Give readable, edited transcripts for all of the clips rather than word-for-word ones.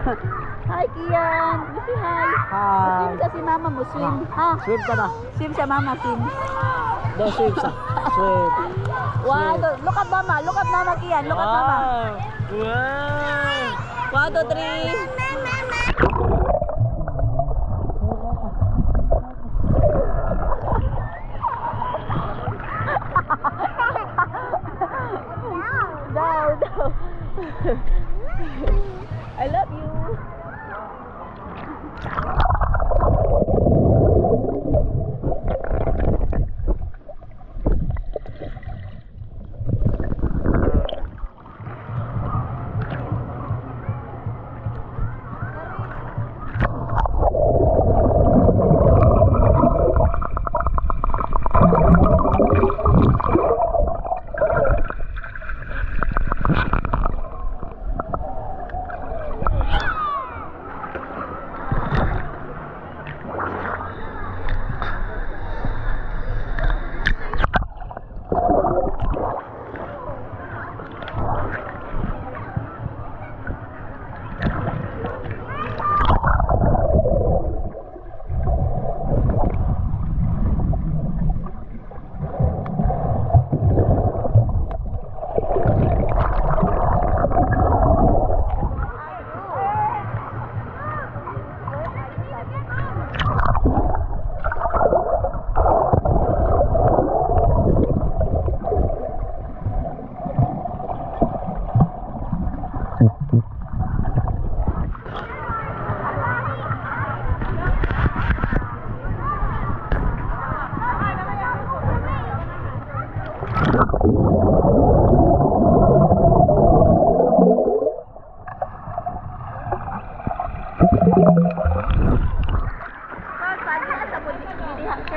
Hi, Kian. Say hi. Hi. Swim ka si mama mo, swim. Ha? Swim ka na. Swim sa mama, swim. Don't swim sa. Swim. One, two, look at mama, Kian. Look at mama. Wow. 1, 2, 3. Down, down. I love you.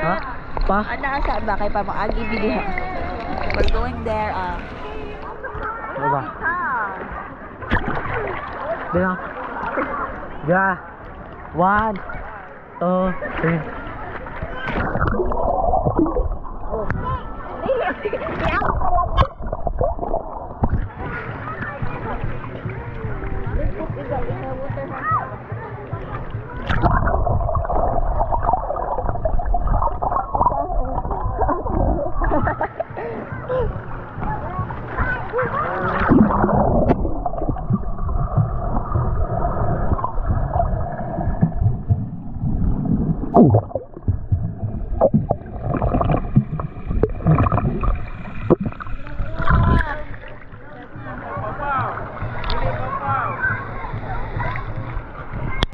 Ha? Pa? Ano saan ba kay pa agi bilihan? We're going there. Ano ba? Bilang. Ja. 1, 2, 3.